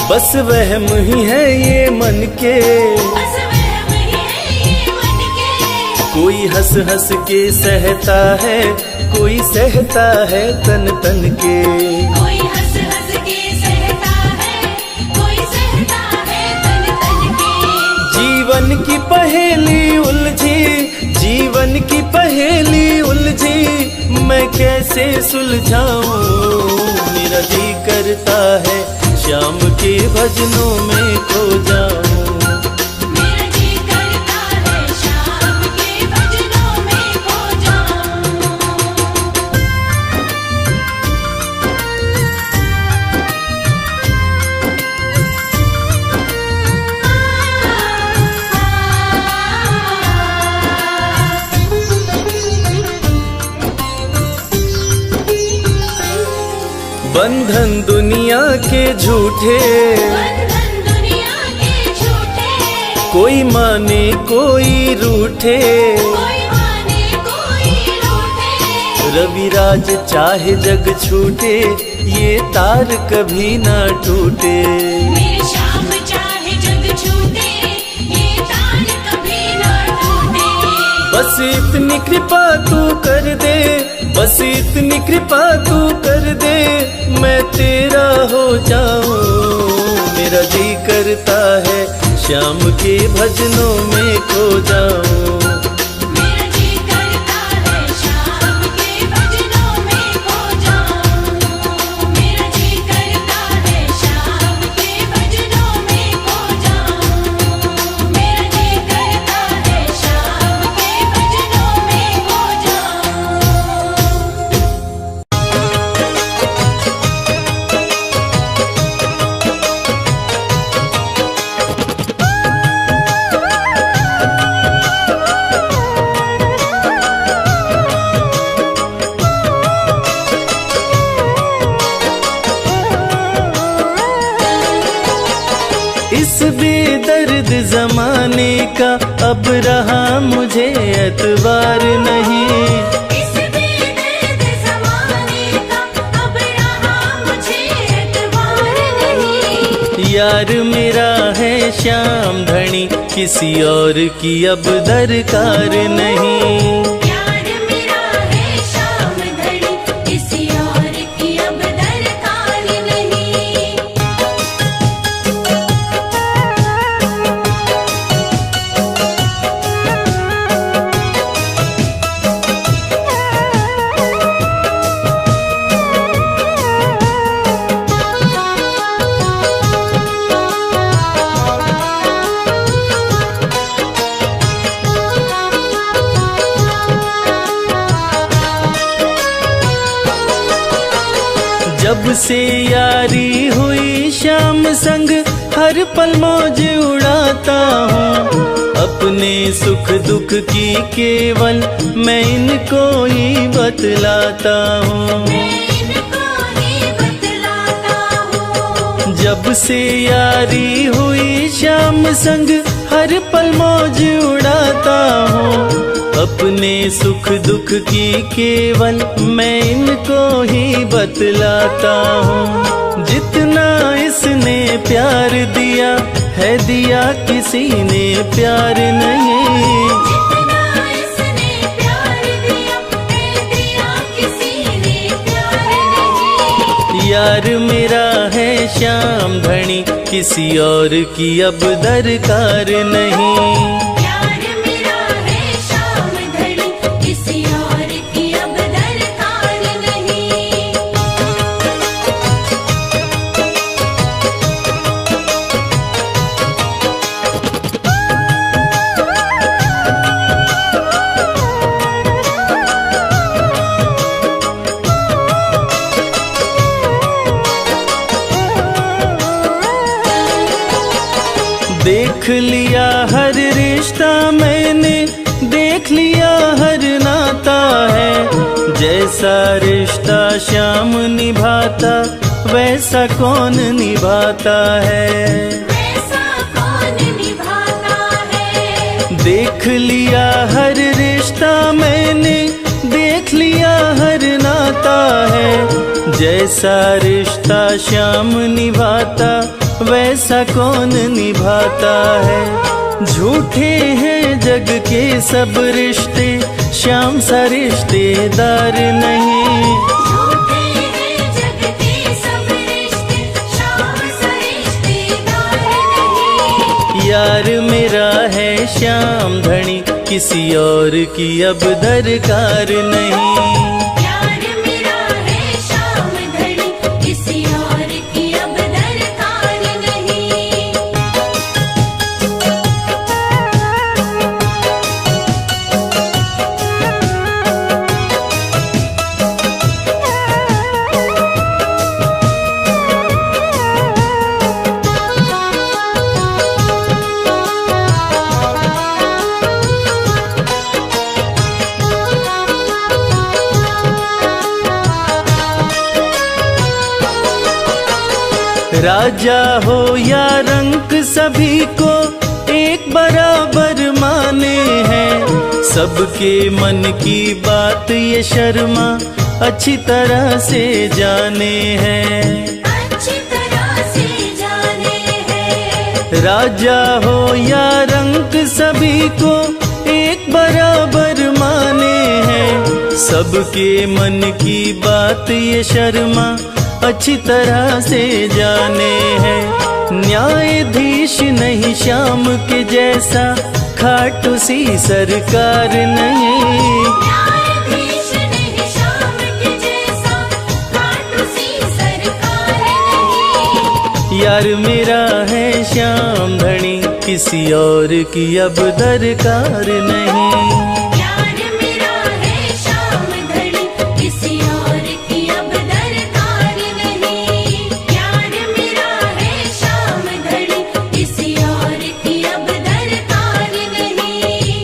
बस वहम ही है ये मन के। बस वहम ही है ये मन के। कोई हंस हंस के सहता है, कोई सहता है तन तन के। कोई हंस हंस के सहता है, कोई सहता है तन तन के। जीवन की पहेली उलझी, जीवन की पहेली उलझी, मैं कैसे सुलझाऊं। मेरा जी करता है श्याम के भजनों में खो जाऊं। मेरा जी करता है श्याम के भजनों में खो जाऊं। बंधन दुनिया के झूठे, बंधन दुनिया के झूठे, कोई माने कोई रूठे। कोई माने कोई रूठे। रविराज चाहे जग छूटे, ये तार कभी ना टूटे। मेरे श्याम चाहे जग छूटे, ये तार कभी ना टूटे। बस इतनी कृपा तू कर दे, बस इतनी कृपा तू कर दे, मैं तेरा हो जाऊं। मेरा जी करता है श्याम के भजनों में खो जाऊं। मेरा जी करता है श्याम के भजनों में खो जाऊं। मेरा जी करता है श्याम के भजनों में खो जाऊं। मेरा जी करता है श्याम के भजनों में खो जाऊं। इस बेदर्द जमाने का अब रहा मुझे एतबार नहीं। इस बेदर्द ज़माने का अब रहा मुझे एतबार नहीं। यार मेरा है श्याम धनी, किसी और की अब दरकार नहीं। यार मेरा है श्याम धनी, किसी और की अब दरकार से यारी हुई श्याम संग हर पल मौज उड़ाता हूँ। अपने सुख दुख की केवल मैं इनको ही बतलाता हूँ। जब से यारी हुई श्याम संग हर पल मौज उड़ाता हूँ। अपने सुख दुख की केवल मैं इनको ही बतलाता हूँ। जितना इसने प्यार दिया है दिया किसी ने प्यार नहीं। जितना इसने प्यार दिया है दिया किसी ने प्यार नहीं। यार मेरा है श्याम धनी किसी और की अब दरकार नहीं। प्यार मेरा है श्याम धनी किसी और की अब दरकार नहीं। देख लिया हर रिश्ता मैंने, देख लिया हर नाता है। जैसा रिश्ता श्याम निभाता वैसा कौन निभाता है। वैसा कौन निभाता है। देख लिया हर रिश्ता मैंने, देख लिया हर नाता है। जैसा रिश्ता श्याम निभाता वैसा कौन निभाता है। झूठे हैं जग के सब रिश्ते श्याम सा रिश्तेदार नहीं। झूठे हैं जग के सब रिश्ते श्याम सा रिश्तेदार नहीं। यार मेरा है श्याम धनी किसी और की अब दरकार नहीं। प्यार मेरा है श्याम धनी किसी और की अब दरकार नहीं। राजा हो या रंक सभी को एक बराबर माने हैं। सबके मन की बात ये शर्मा अच्छी तरह से जाने हैं। अच्छी तरह से जाने हैं। राजा हो या रंक सभी को एक बराबर माने हैं। सबके मन की बात ये शर्मा अच्छी तरह से जाने हैं। न्यायाधीश नहीं श्याम के जैसा खाटू सी सरकार नहीं। न्यायाधीश नहीं श्याम के जैसा खाटू सी सरकार नहीं। यार मेरा है श्याम धनी किसी और की अब दरकार नहीं। प्यार मेरा है श्याम धनी किसी और की अब दरकार नहीं। प्यार मेरा है श्याम धनी किसी और की अब दरकार नहीं।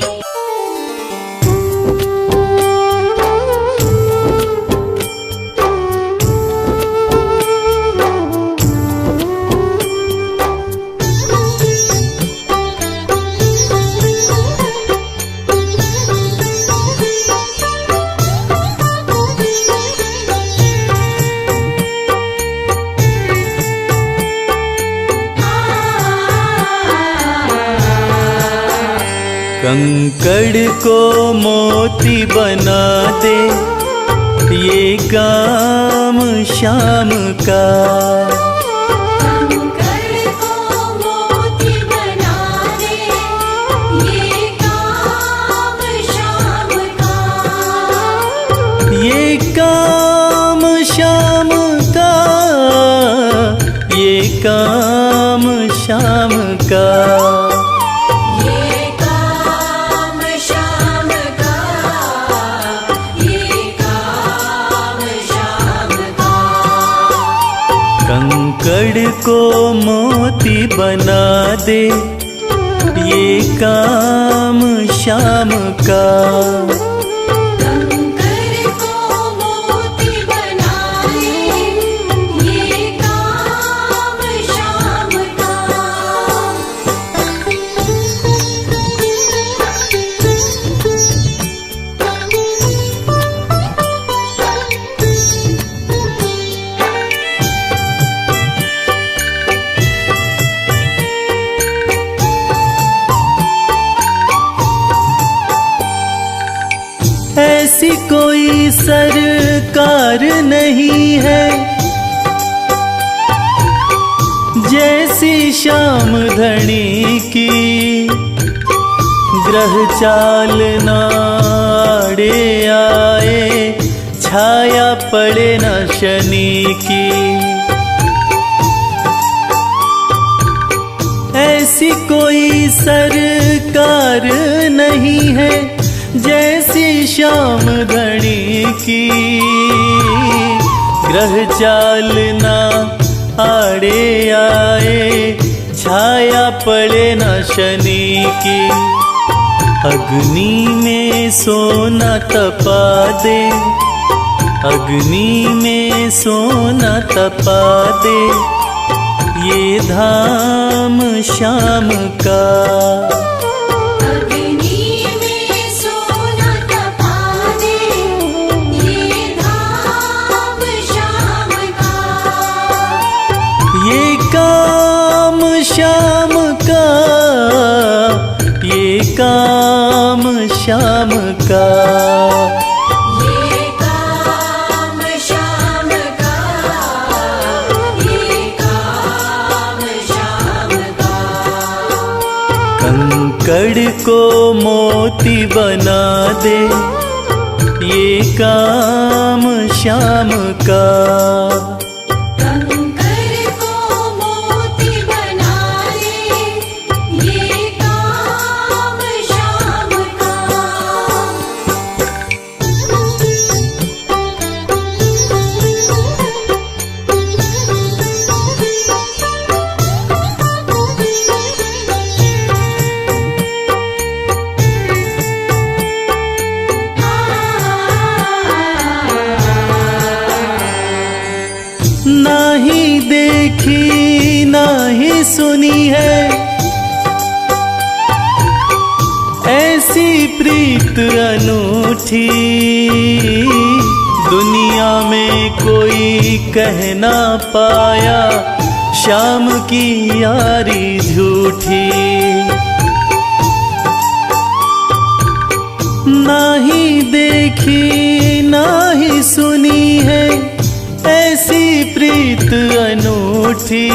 कंकड़ को मोती बना दे ये काम श्याम का। कंकड़ को मोती बना दे ये काम श्याम का। ये काम श्याम का, ये काम श्याम का। ये काम श्याम का। ये काम श्याम का। को मोती बना दे, ये काम श्याम का। कंकर को मोती बनाए, ये काम श्याम का। ऐसी कोई सरकार नहीं है जैसी श्याम धनी की। ग्रह चाल नाड़े आए, छाया पड़े न शनि की। ऐसी कोई सरकार नहीं है जैसी श्याम धनी की। ग्रह चाल ना आड़े आए, छाया पड़े न शनि की। अग्नि में सोना तपा दे, अग्नि में सोना तपा दे, ये धाम श्याम का। ये काम श्याम का, ये काम श्याम का। ये काम श्याम का, ये काम श्याम का। कंकड़ को मोती बना दे, ये काम श्याम का। नाही देखी नाही सुनी है ऐसी प्रीत अनूठी। दुनिया में कोई कह ना पाया, श्याम की यारी झूठी। नाही देखी नाही सुनी है ऐसी प्रीत अनूठी।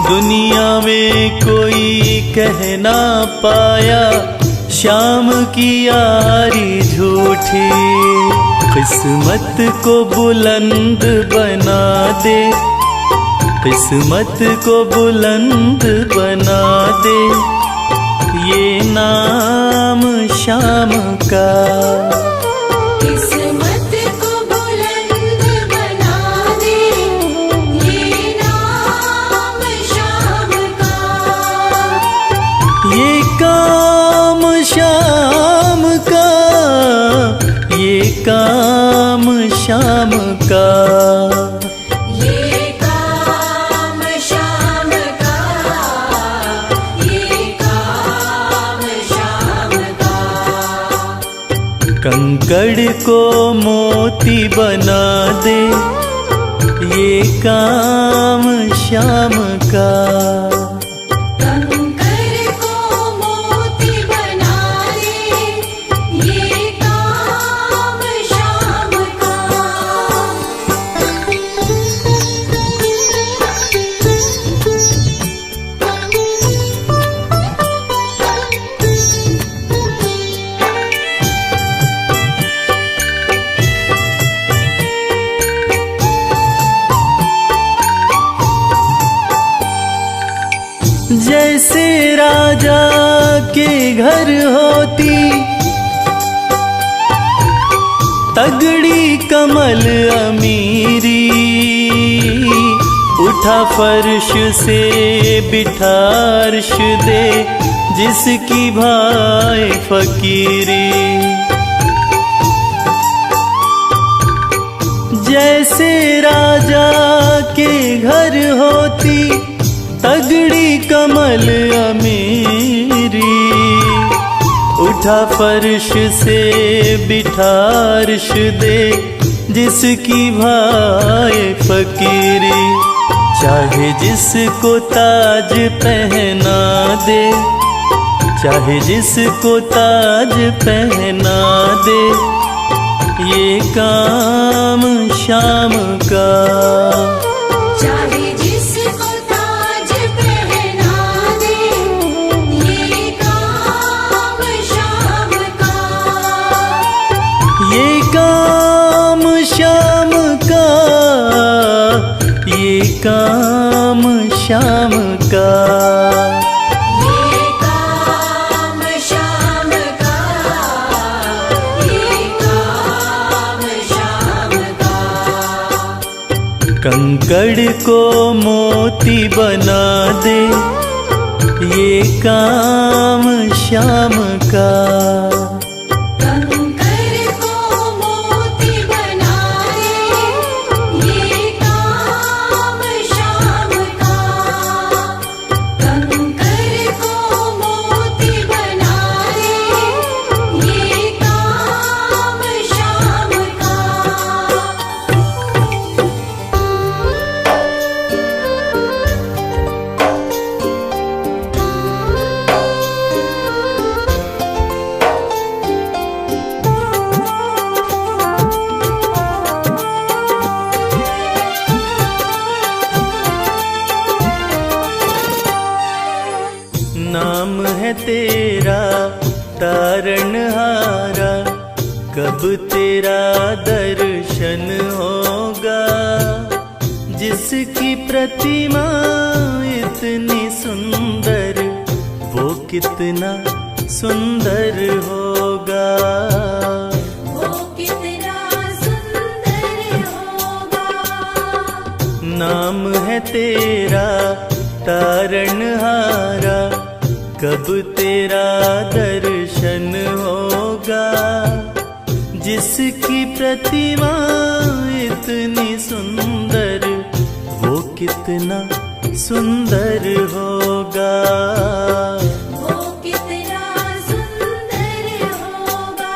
दुनिया में कोई कह ना पाया, श्याम की यारी झूठी। किस्मत को बुलंद बना दे, किस्मत को बुलंद बना दे, ये नाम श्याम का। ये काम श्याम का, ये काम श्याम का। ये काम श्याम का, ये काम श्याम का। कंकड़ को मोती बना दे, ये काम श्याम का। जैसे राजा के घर होती तगड़ी कमल अमीरी, उठा फर्श से बिठा अर्श दे, जिसकी भाई फकीरी। जैसे राजा के घर होती तगड़ी कमल अमीरी, उठा फर्श से बिठा अर्श दे, जिसकी भाई फकीरी। चाहे जिसको ताज पहना दे, चाहे जिसको ताज पहना दे, ये काम शाम का। चाहे जिसको ताज पहना दे, ये काम शाम का। ये काम शाम का, ये काम शाम का। ये काम शाम का, ये काम शाम का। कंकड़ को मोती बना दे, ये काम शाम का। कंकर को मोती बना दे, ये काम शाम का। कंकर को मोती बना दे, ये काम शाम का। नाम है तेरा तारणहारा, कब तेरा दर्शन होगा। जिसकी प्रतिमा इतनी सुंदर, वो कितना सुंदर होगा। वो कितना सुंदर होगा। नाम है तेरा तारणहारा, कब तेरा दर्शन होगा। जिसकी प्रतिमा इतनी सुंदर, वो कितना सुंदर होगा। वो कितना सुंदर होगा।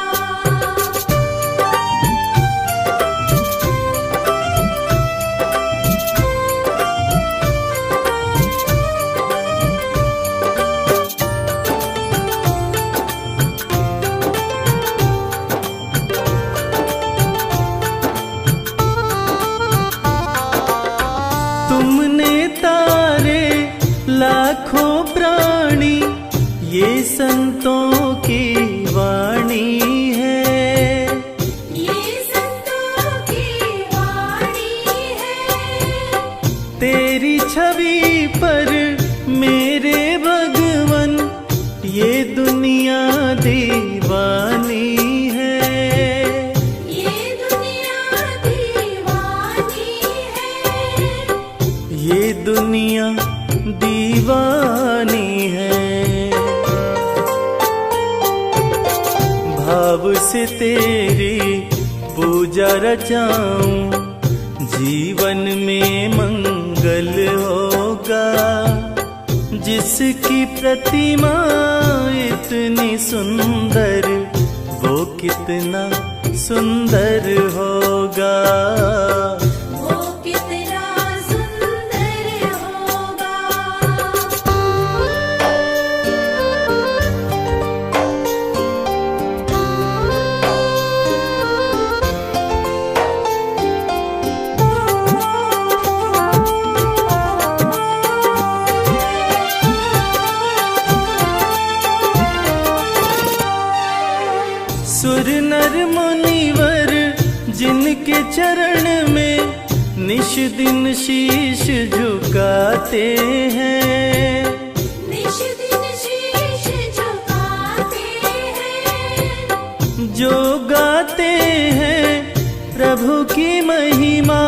तुमने तारे लाखों प्राणी, ये संतों की वाणी है। ये संतों की वाणी है। तेरी छवि पर मेरे भगवन, ये दुनिया दीवानी है। ये दुनिया दीवानी है। ये दुनिया दीवानी है। भाव से तेरी पूजा रचाऊं, जीवन में मंगल होगा। जिसकी प्रतिमा इतनी सुंदर, वो कितना सुंदर होगा। वो कितना सुंदर होगा। सुर नर मुनिवर जिनके चरण में निश दिन शीश झुकाते हैं। निश दिन शीश झुकाते हैं। जो गाते हैं प्रभु की महिमा,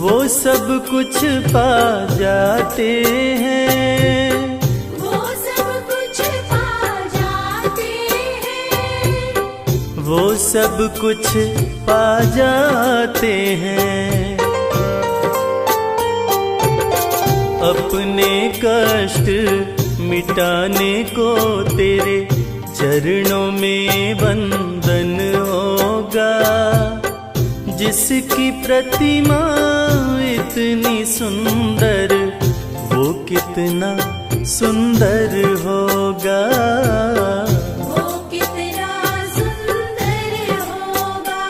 वो सब कुछ पा जाते हैं, वो सब कुछ पा जाते हैं, वो सब कुछ पा जाते हैं। अपने कष्ट मिटाने को तेरे चरणों में वंदन होगा। जिसकी प्रतिमा इतनी सुंदर, वो कितना सुंदर होगा। वो कितना सुंदर होगा।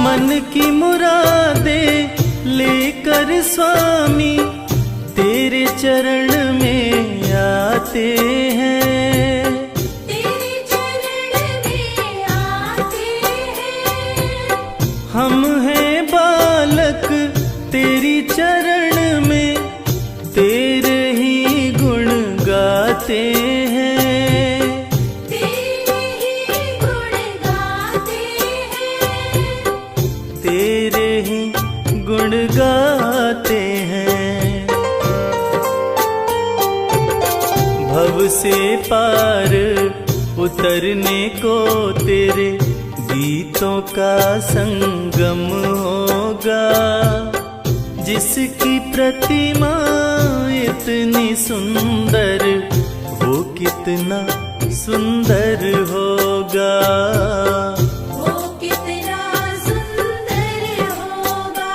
मन की मुरादे लेकर स्वामी तेरे चरण में आते हैं, तेरे चरण में आते हैं। हम हैं बालक तेरी चरण में, तेरे ही गुण गाते हैं, तेरे ही गुण गाते हैं, तेरे ही गुण गाते हैं। भव से पार उतरने को तेरे गीतों का संगम होगा। जिसकी प्रतिमा इतनी सुंदर, वो कितना सुंदर होगा। वो कितना सुंदर होगा।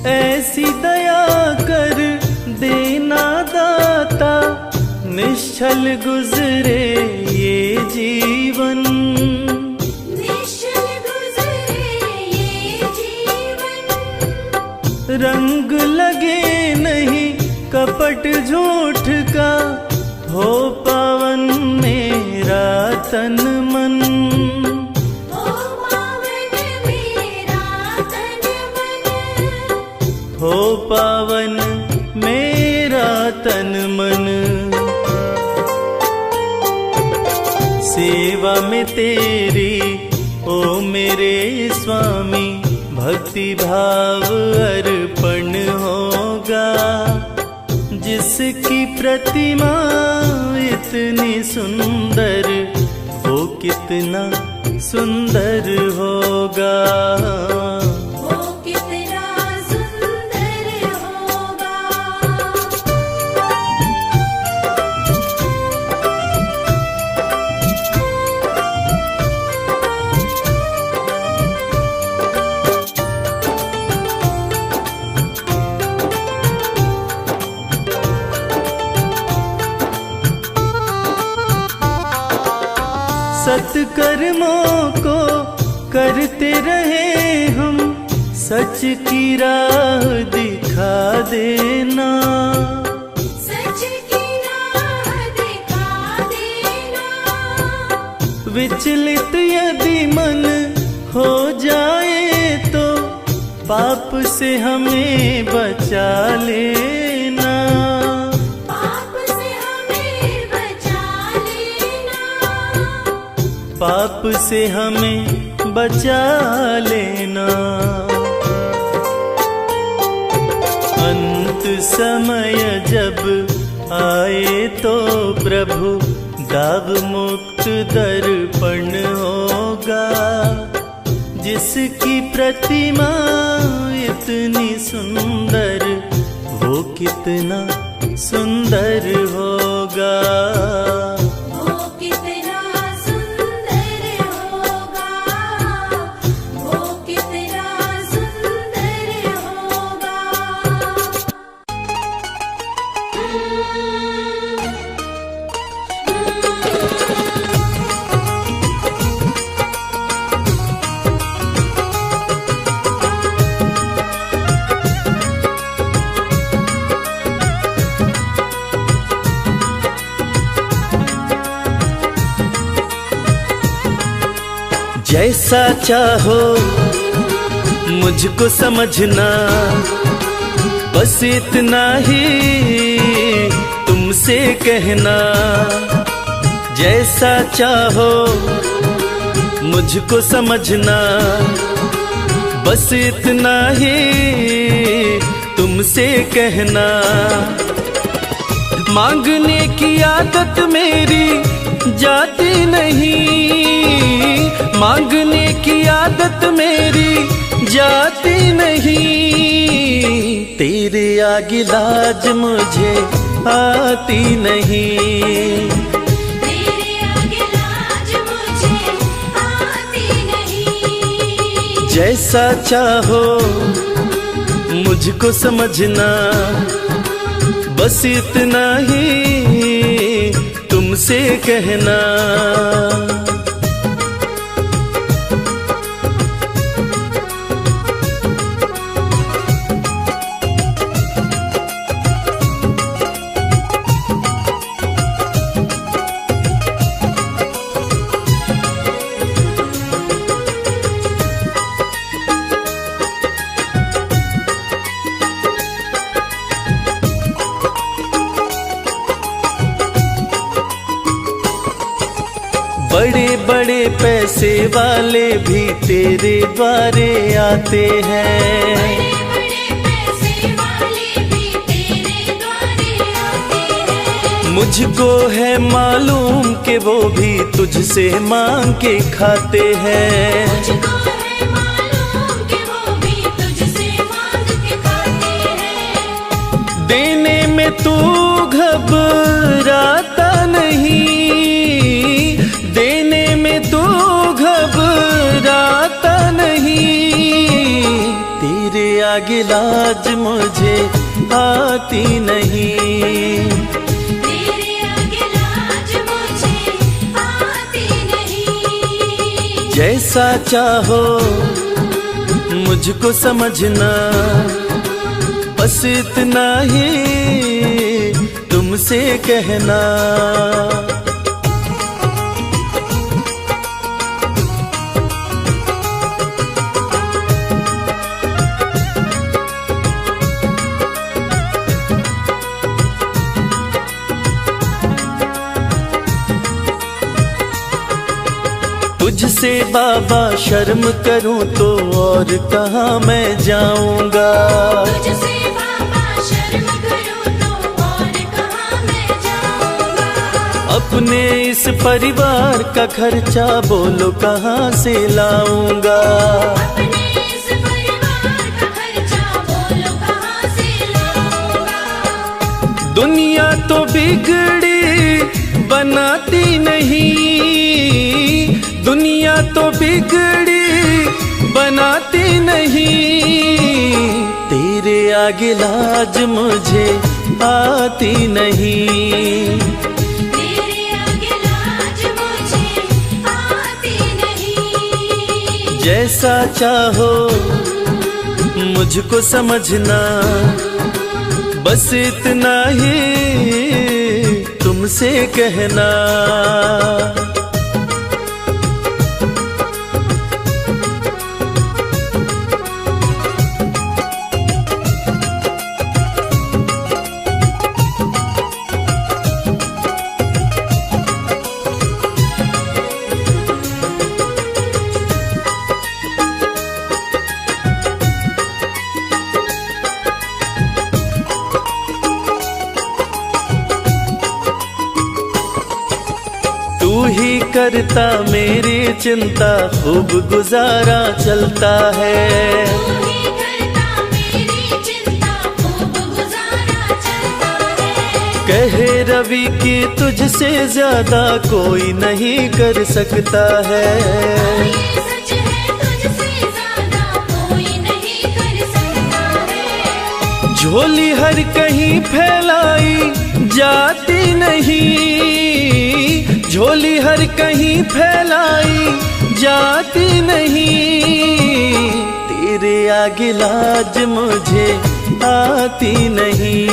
ऐसी दया कर देना दाता, निश्चल गुजरे ये जीवन। निश्चल गुजरे ये जीवन, रंग लगे नहीं कपट झूठ का, हो पावन मेरा तन मन। ओ पावन मेरा तन मन, हो पावन मेरा तन मन। सेवा में तेरी ओ मेरे स्वामी, भक्ति भाव अर्पण होगा। जिसकी प्रतिमा इतनी सुंदर, वो कितना सुंदर होगा। वो कितना सुंदर होगा। सत्कर्मों को करते रहे हम, सच की राह दिखा देना। सच की राह दिखा देना। विचलित यदि मन हो जाए तो, पाप से हमें बचा लेना। पाप से हमें बचा लेना। पाप से हमें बचा लेना। अंत समय जब आए तो प्रभु, दाव मुक्त दर्पण होगा। जिसकी प्रतिमा इतनी सुंदर, वो कितना सुंदर होगा। वो कितना सुंदर होगा। वो कितना सुंदर होगा। जैसा चाहो मुझको समझना, बस इतना ही तुमसे कहना। जैसा चाहो मुझको समझना, बस इतना ही तुमसे कहना। मांगने की आदत मेरी जाती नहीं, मांगने की आदत मेरी जाती नहीं। तेरे आगे लाज मुझे आती नहीं, तेरे आगे लाज मुझे आती नहीं। जैसा चाहो मुझको समझना, बस इतना ही तुमसे कहना। बड़े बड़े पैसे वाले भी तेरे द्वारे आते हैं, बड़े पैसे वाले भी तेरे द्वारे आते हैं। मुझको है मालूम कि वो भी तुझसे मांग के खाते हैं। मुझको है मालूम कि वो भी तुझसे मांग के खाते हैं। देने में तू घबराता नहीं, देने में तू घबराता नहीं। तेरे आगे लाज मुझे आती नहीं, तेरे आगे लाज मुझे आती नहीं। जैसा चाहो मुझको समझना, बस इतना ही तुमसे कहना। तुझसे बाबा शर्म करूं तो और कहाँ मैं जाऊंगा। तुझसे बाबा शर्म करूं तो और कहाँ मैं जाऊंगा। अपने इस परिवार का खर्चा बोलो कहाँ से लाऊंगा। अपने इस परिवार का खर्चा बोलो कहाँ से लाऊंगा। दुनिया तो बिगड़ी बनाती नहीं, दुनिया तो बिगड़ी बनाती नहीं। तेरे आगे लाज मुझे आती नहीं, तेरे आगे लाज मुझे आती नहीं। जैसा चाहो मुझको समझना, बस इतना ही तुमसे कहना। तू ही करता मेरी चिंता, खूब गुजारा चलता है। तू ही करता मेरी चिंता, खूब गुजारा चलता है। कहे रवि कि तुझसे ज्यादा कोई नहीं कर सकता है। ये सच है, तुझसे ज्यादा कोई नहीं कर सकता है। झोली हर कहीं फैलाई जाती नहीं, झोली हर कहीं फैलाई जाती नहीं। तेरे आगे लाज मुझे आती नहीं,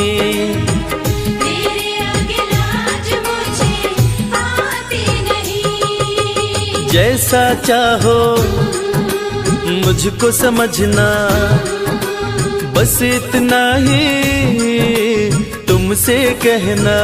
तेरे आगे लाज मुझे आती नहीं। जैसा चाहो मुझको समझना, बस इतना ही तुमसे कहना।